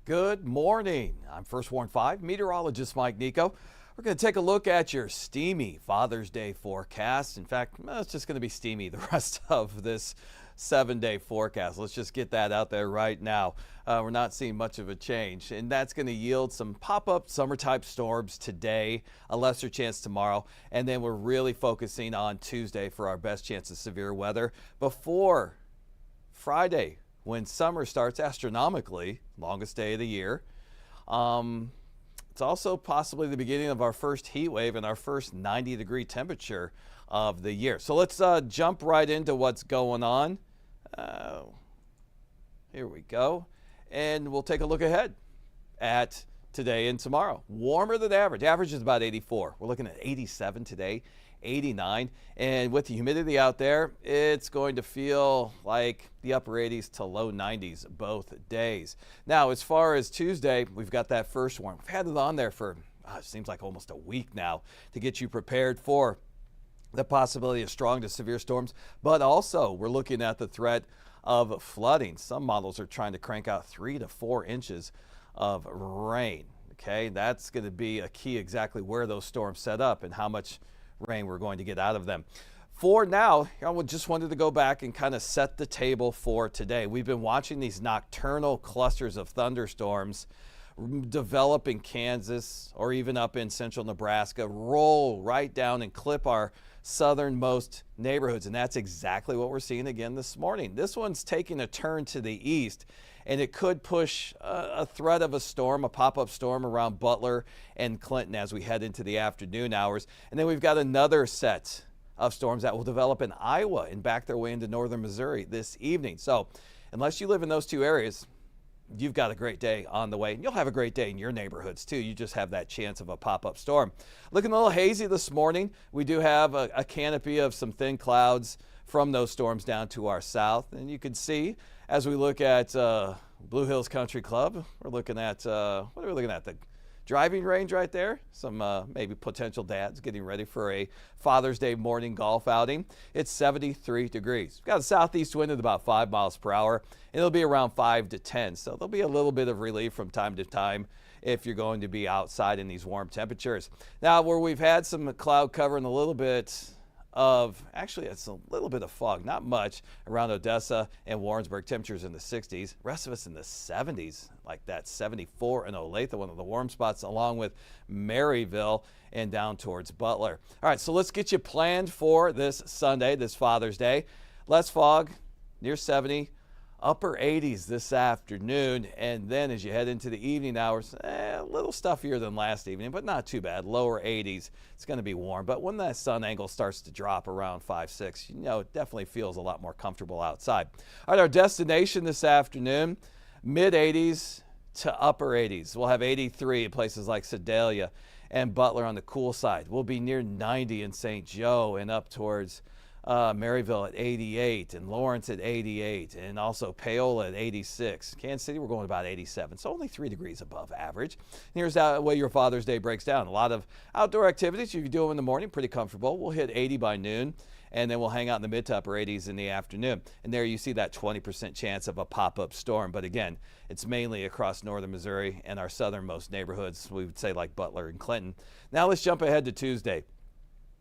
Good morning. I'm First Warn 5 Meteorologist Mike Nicco. We're going to take a look at your steamy Father's Day forecast. In fact, it's just going to be steamy the rest of this 7-day forecast. Let's just get that out there right now. We're not seeing much of a change, and that's going to yield some pop-up summer-type storms today, a lesser chance tomorrow, and then we're really focusing on Tuesday for our best chance of severe weather before Friday, when summer starts astronomically, longest day of the year. It's also possibly the beginning of our first heat wave and our first 90-degree temperature of the year. So let's jump right into what's going on. Here we go. And we'll take a look ahead at today and tomorrow. Warmer than average. Average is about 84. We're looking at 87 today, 89. And with the humidity out there, it's going to feel like the upper 80s to low 90s both days. Now, as far as Tuesday, we've got that first warm. We've had it on there for, it seems like almost a week now to get you prepared for the possibility of strong to severe storms. But also, we're looking at the threat of flooding. Some models are trying to crank out 3 to 4 inches of rain. Okay, that's going to be a key exactly where those storms set up and how much rain we're going to get out of them. For now, I just wanted to go back and kind of set the table for today. We've been watching these nocturnal clusters of thunderstorms develop in Kansas or even up in central Nebraska, roll right down and clip our southernmost neighborhoods, and that's exactly what we're seeing again this morning. This one's taking a turn to the east, and it could push a threat of a storm, a pop-up storm around Butler and Clinton as we head into the afternoon hours. And then we've got another set of storms that will develop in Iowa and back their way into northern Missouri this evening. So unless you live in those two areas, you've got a great day on the way. And you'll have a great day in your neighborhoods too. You just have that chance of a pop-up storm. Looking a little hazy this morning. We do have a canopy of some thin clouds from those storms down to our south. And you can see as we look at Blue Hills Country Club, we're looking at, what are we looking at? The driving range right there. Some maybe potential dads getting ready for a Father's Day morning golf outing. It's 73 degrees. We've got a southeast wind at about 5 miles per hour, and it'll be around 5 to 10. So there'll be a little bit of relief from time to time if you're going to be outside in these warm temperatures. Now, where we've had some cloud cover and a little bit of, actually it's a little bit of fog, not much, around Odessa and Warrensburg, temperatures in the 60s. Rest of us in the 70s, like that 74 in Olathe, one of the warm spots, along with Maryville and down towards Butler. All right, so let's get you planned for this Sunday, this Father's Day. Less fog, near 70. Upper 80s this afternoon, and then as you head into the evening hours, a little stuffier than last evening, but not too bad. Lower 80s. It's going to be warm, but when that sun angle starts to drop around 5, 6, you know, it definitely feels a lot more comfortable outside. All right, our destination this afternoon, mid 80s to upper 80s. We'll have 83 in places like Sedalia and Butler on the cool side. We'll be near 90 in St. Joe and up towards Maryville at 88 and Lawrence at 88 and also Paola at 86. Kansas City, we're going about 87, so only 3 degrees above average. And here's the way your Father's Day breaks down. A lot of outdoor activities you can do in the morning, pretty comfortable. We'll hit 80 by noon, and then we'll hang out in the mid to upper 80s in the afternoon. And there you see that 20% chance of a pop-up storm. But again, it's mainly across northern Missouri and our southernmost neighborhoods, we would say like Butler and Clinton. Now let's jump ahead to Tuesday.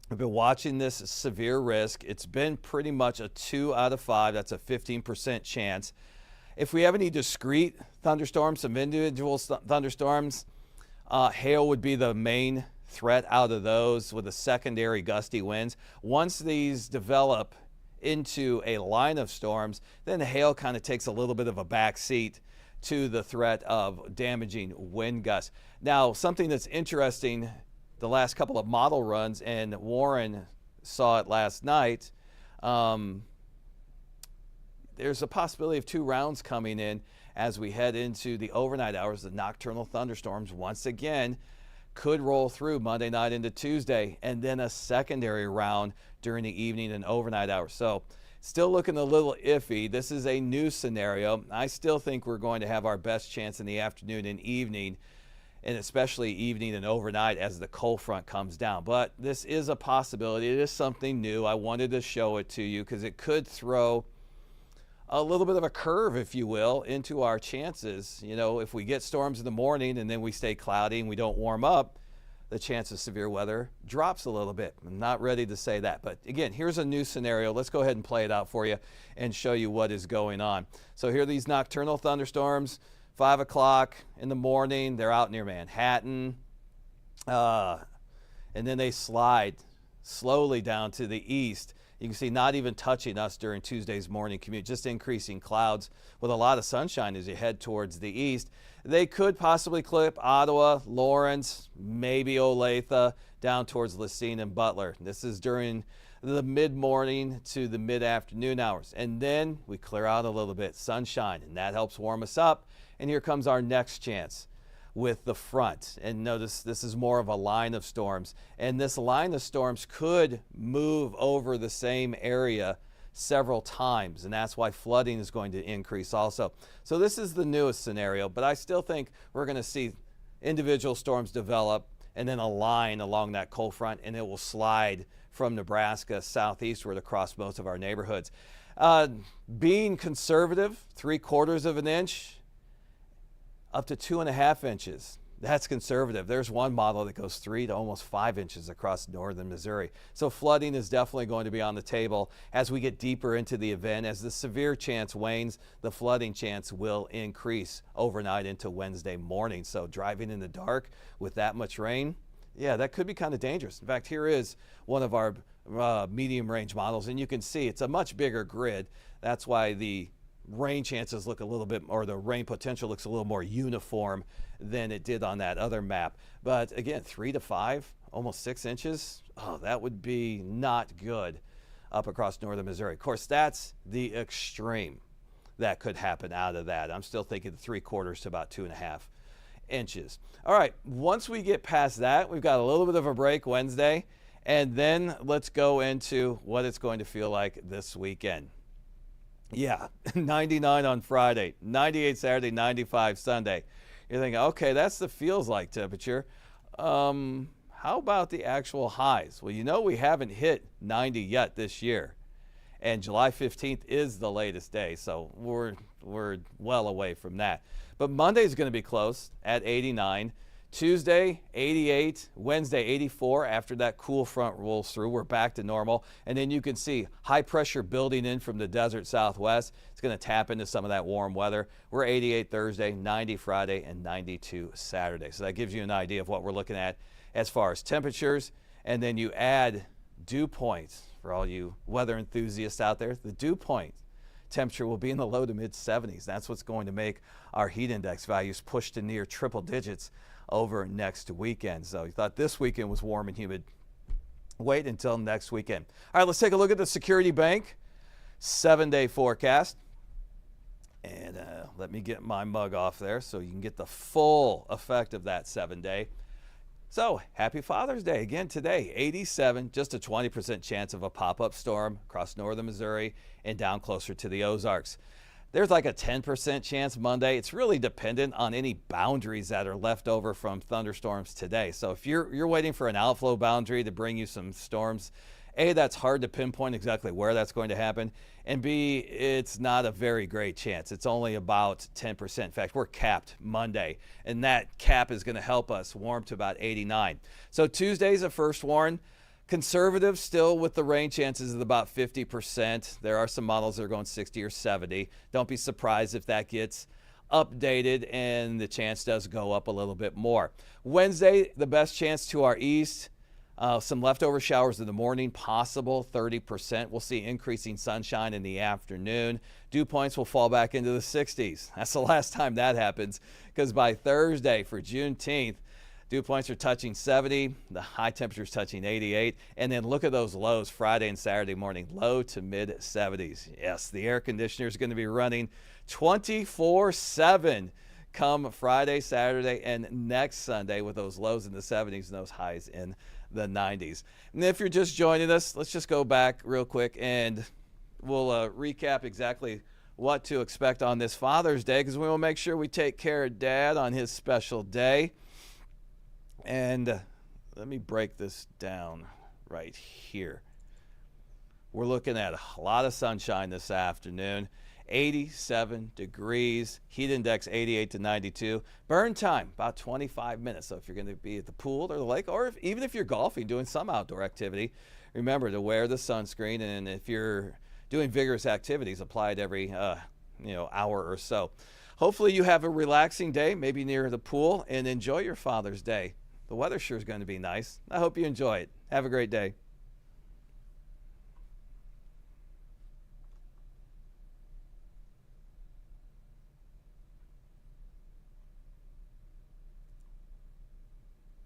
We've been watching this severe risk. It's been pretty much a 2 out of 5. That's a 15% chance. If we have any discrete thunderstorms, some individual thunderstorms, hail would be the main threat out of those with a secondary gusty winds. Once these develop into a line of storms, then the hail kind of takes a little bit of a back seat to the threat of damaging wind gusts. Now, something that's interesting, the last couple of model runs, and Warren saw it last night, there's a possibility of 2 rounds coming in as we head into the overnight hours. The nocturnal thunderstorms once again could roll through Monday night into Tuesday, and then a secondary round during the evening and overnight hours. So still looking a little iffy. This is a new scenario. I still think we're going to have our best chance in the afternoon and evening, and especially evening and overnight as the cold front comes down. But this is a possibility. It is something new. I wanted to show it to you because it could throw a little bit of a curve, if you will, into our chances. You know, if we get storms in the morning and then we stay cloudy and we don't warm up, the chance of severe weather drops a little bit. I'm not ready to say that, but again, here's a new scenario. Let's go ahead and play it out for you and show you what is going on. So here are these nocturnal thunderstorms, 5 o'clock in the morning. They're out near Manhattan, and then they slide slowly down to the east. You can see not even touching us during Tuesday's morning commute, just increasing clouds with a lot of sunshine as you head towards the east. They could possibly clip Ottawa, Lawrence, maybe Olathe, down towards Lacine and Butler. This is during the mid-morning to the mid-afternoon hours. And then we clear out a little bit, sunshine, and that helps warm us up. And here comes our next chance with the front. And notice this is more of a line of storms. And this line of storms could move over the same area several times, and that's why flooding is going to increase also. So this is the newest scenario, but I still think we're going to see individual storms develop and then a line along that cold front, and it will slide from Nebraska southeastward across most of our neighborhoods. Being conservative, 3/4 of an inch up to 2.5 inches. That's conservative. There's one model that goes 3 to almost 5 inches across northern Missouri. So flooding is definitely going to be on the table as we get deeper into the event. As the severe chance wanes, the flooding chance will increase overnight into Wednesday morning. So driving in the dark with that much rain, yeah, that could be kind of dangerous. In fact, here is one of our medium range models, and you can see it's a much bigger grid. That's why the rain chances look a little bit, or the rain potential looks a little more uniform than it did on that other map. But again, 3 to 5, almost 6 inches, oh, that would be not good up across northern Missouri. Of course, that's the extreme that could happen out of that. I'm still thinking 3/4 to about 2.5 inches. All right, once we get past that, we've got a little bit of a break Wednesday, and then let's go into what it's going to feel like this weekend. Yeah, 99 on Friday, 98 Saturday, 95 Sunday. You're thinking, okay, that's the feels like temperature. How about the actual highs? Well, you know we haven't hit 90 yet this year. And July 15th is the latest day, so we're well away from that. But Monday is going to be close at 89. Tuesday, 88. Wednesday, 84. After that cool front rolls through, we're back to normal. And then you can see high pressure building in from the desert southwest. It's going to tap into some of that warm weather. We're 88 Thursday, 90 Friday, and 92 Saturday. So that gives you an idea of what we're looking at as far as temperatures. And then you add dew points for all you weather enthusiasts out there. The dew point temperature will be in the low to mid 70s. That's what's going to make our heat index values push to near triple digits over next weekend. So you thought this weekend was warm and humid. Wait until next weekend. All right, let's take a look at the Security Bank 7-day forecast. And let me get my mug off there so you can get the full effect of that 7-day. So happy Father's Day again today. 87, just a 20% chance of a pop-up storm across northern Missouri and down closer to the Ozarks. There's like a 10% chance Monday. It's really dependent on any boundaries that are left over from thunderstorms today. So if you're waiting for an outflow boundary to bring you some storms, A, that's hard to pinpoint exactly where that's going to happen, and B, it's not a very great chance. It's only about 10%. In fact, we're capped Monday, and that cap is going to help us warm to about 89. So Tuesday's a first warn. Conservative still with the rain chances of about 50%. There are some models that are going 60 or 70. Don't be surprised if that gets updated and the chance does go up a little bit more. Wednesday, the best chance to our east. Some leftover showers in the morning, possible 30%. We'll see increasing sunshine in the afternoon. Dew points will fall back into the 60s. That's the last time that happens, because by Thursday for Juneteenth, dew points are touching 70, the high temperatures touching 88, and then look at those lows Friday and Saturday morning, low to mid 70s. Yes, the air conditioner is going to be running 24/7 come Friday, Saturday, and next Sunday with those lows in the 70s and those highs in the 90s. And if you're just joining us, let's just go back real quick and we'll recap exactly what to expect on this Father's Day, because we will make sure we take care of Dad on his special day. And let me break this down right here. We're looking at a lot of sunshine this afternoon. 87 degrees, heat index 88 to 92. Burn time about 25 minutes. So if you're going to be at the pool or the lake, or even if you're golfing, doing some outdoor activity, remember to wear the sunscreen. And if you're doing vigorous activities, apply it every hour or so. Hopefully you have a relaxing day, maybe near the pool, and enjoy your Father's Day. The weather sure is going to be nice. I hope you enjoy it. Have a great day.